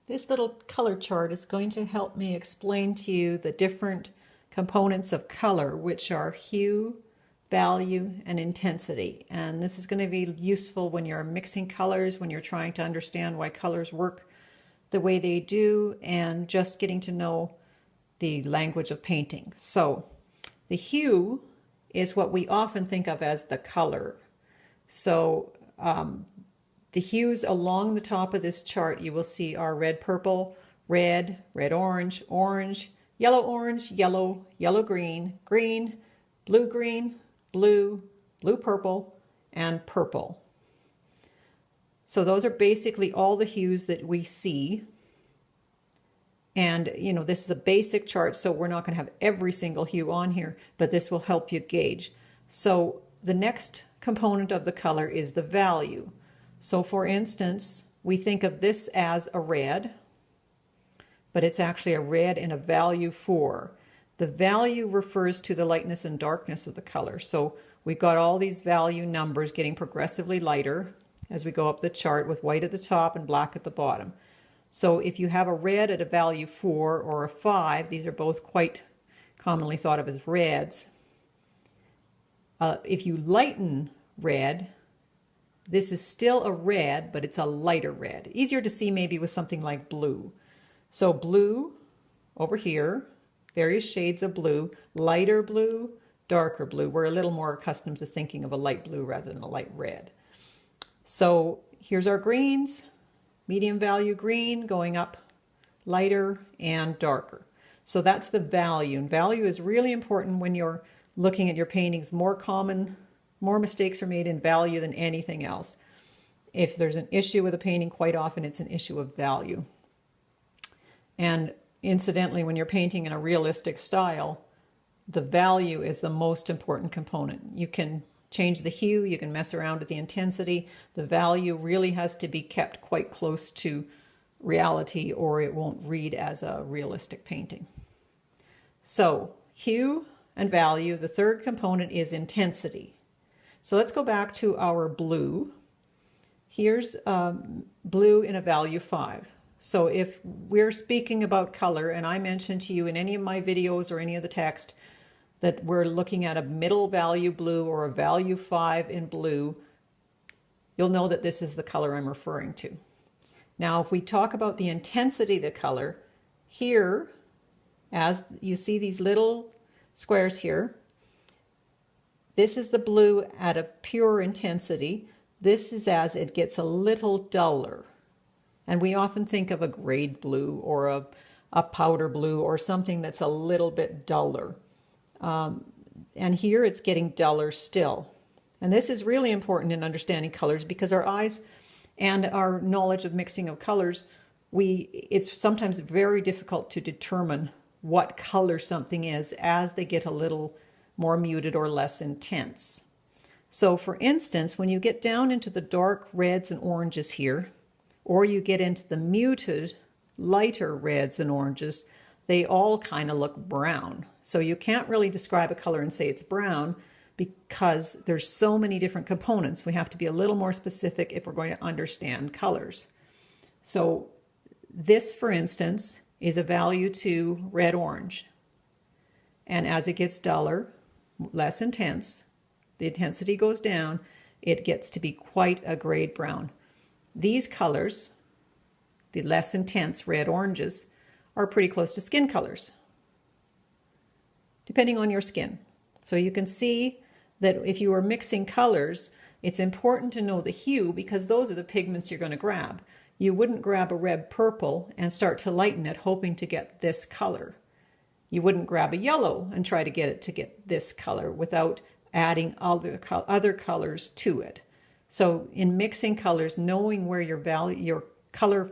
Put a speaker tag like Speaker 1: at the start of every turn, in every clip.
Speaker 1: This little color chart is going to help me explain to you the different components of color, which are hue, value, and intensity. And this is going to be useful when you're mixing colors, when you're trying to understand why colors work the way they do, and just getting to know the language of painting. So the hue is what we often think of as the color. So the hues along the top of this chart you will see are red purple, red, red orange, orange, yellow, yellow green, green, blue, blue purple, and purple. So those are basically all the hues that we see. And this is a basic chart, so we're not going to have every single hue on here, but this will help you gauge. So the next component of the color is the value. So for instance, we think of this as a red, but it's actually a red in a value 4. The value refers to the lightness and darkness of the color. So we've got all these value numbers getting progressively lighter as we go up the chart, with white at the top and black at the bottom. So if you have a red at a value 4 or a 5, these are both quite commonly thought of as reds. If you lighten red, this is still a red, but it's a lighter red. Easier to see maybe with something like blue. So blue over here, various shades of blue, lighter blue, darker blue. We're a little more accustomed to thinking of a light blue rather than a light red. So here's our greens, medium value green going up lighter and darker. So that's the value. And value is really important when you're looking at your paintings. More mistakes are made in value than anything else. If there's an issue with a painting, quite often it's an issue of value. And incidentally, when you're painting in a realistic style, the value is the most important component. You can change the hue, you can mess around with the intensity. The value really has to be kept quite close to reality, or it won't read as a realistic painting. So hue and value. The third component is intensity. So let's go back to our blue. Here's blue in a value 5. So if we're speaking about color, and I mentioned to you in any of my videos or any of the text that we're looking at a middle value blue or a value 5 in blue, you'll know that this is the color I'm referring to. Now, if we talk about the intensity of the color, here, as you see these little squares here, this is the blue at a pure intensity. This is as it gets a little duller. And we often think of a grade blue or a powder blue or something that's a little bit duller. And here it's getting duller still. And this is really important in understanding colors, because our eyes and our knowledge of mixing of colors, it's sometimes very difficult to determine what color something is as they get a little more muted or less intense. So for instance, when you get down into the dark reds and oranges here, or you get into the muted, lighter reds and oranges, they all kind of look brown. So you can't really describe a color and say it's brown, because there's so many different components. We have to be a little more specific if we're going to understand colors. So this, for instance, is a value 2 red-orange. And as it gets duller, less intense, the intensity goes down, it gets to be quite a grade brown. These colors, the less intense red-oranges, are pretty close to skin colors, depending on your skin. So you can see that if you are mixing colors, it's important to know the hue, because those are the pigments you're going to grab. You wouldn't grab a red purple and start to lighten it hoping to get this color. You wouldn't grab a yellow and try to get it to get this color without adding other colors to it. So in mixing colors, knowing where your color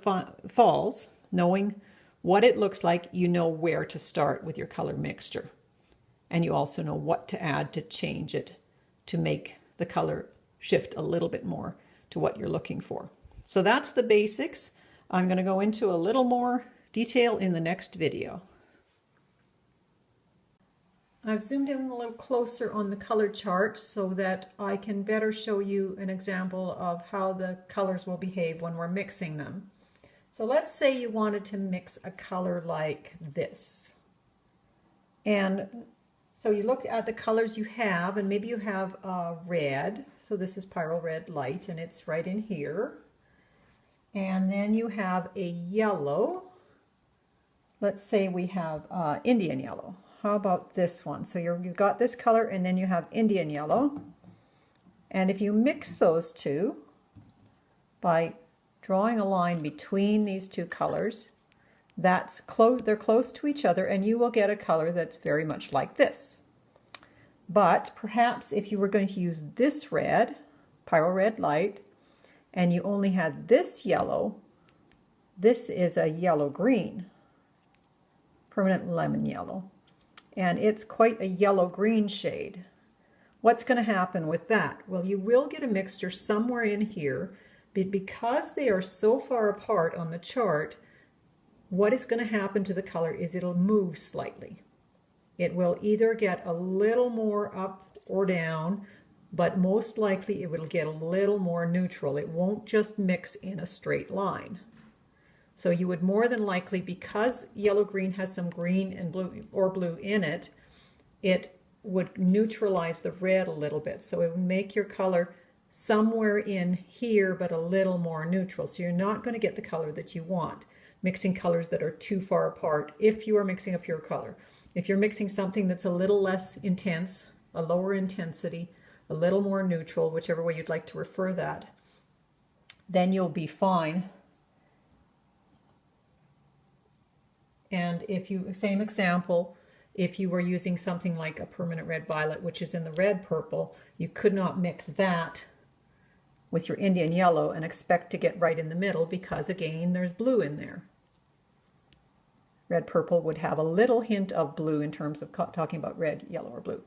Speaker 1: falls, knowing what it looks like, you know where to start with your color mixture. And you also know what to add to change it to make the color shift a little bit more to what you're looking for. So that's the basics. I'm going to go into a little more detail in the next video. I've zoomed in a little closer on the color chart so that I can better show you an example of how the colors will behave when we're mixing them. So let's say you wanted to mix a color like this. And so you look at the colors you have, and maybe you have red. So this is Pyrrole Red Light, and it's right in here. And then you have a yellow. Let's say we have Indian yellow. How about this one? So you've got this color, and then you have Indian yellow. And if you mix those two by drawing a line between these two colors, they're close to each other, and you will get a color that's very much like this. But perhaps if you were going to use this red, Pyrrole Red Light, and you only had this yellow, this is a yellow-green, permanent lemon yellow, and it's quite a yellow-green shade. What's going to happen with that? Well, you will get a mixture somewhere in here, but because they are so far apart on the chart, what is going to happen to the color is it'll move slightly. It will either get a little more up or down, but most likely it will get a little more neutral. It won't just mix in a straight line. So you would more than likely, because yellow-green has some green and blue or blue in it, it would neutralize the red a little bit. So it would make your color somewhere in here, but a little more neutral. So you're not going to get the color that you want, mixing colors that are too far apart if you are mixing a pure color. If you're mixing something that's a little less intense, a lower intensity, a little more neutral, whichever way you'd like to refer that, then you'll be fine. And if you, same example, if you were using something like a permanent red violet, which is in the red purple, you could not mix that with your Indian yellow and expect to get right in the middle, because again, there's blue in there. Red purple would have a little hint of blue in terms of talking about red, yellow, or blue.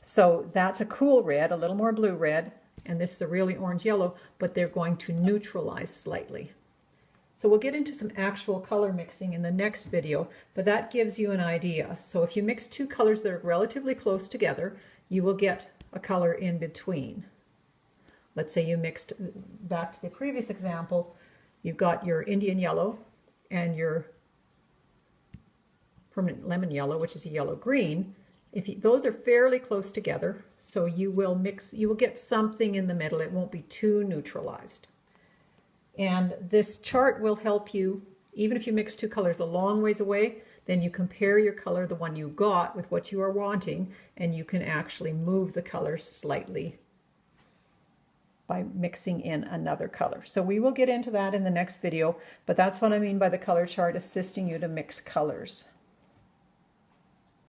Speaker 1: So that's a cool red, a little more blue red, and this is a really orange yellow, but they're going to neutralize slightly. So we'll get into some actual color mixing in the next video, but that gives you an idea. So if you mix two colors that are relatively close together, you will get a color in between. Let's say you mixed, back to the previous example, you've got your Indian yellow and your permanent lemon yellow, which is a yellow-green. Those are fairly close together, so you will get something in the middle. It won't be too neutralized. And this chart will help you, even if you mix two colors a long ways away, then you compare your color, the one you got, with what you are wanting, and you can actually move the color slightly by mixing in another color. So we will get into that in the next video, but that's what I mean by the color chart assisting you to mix colors.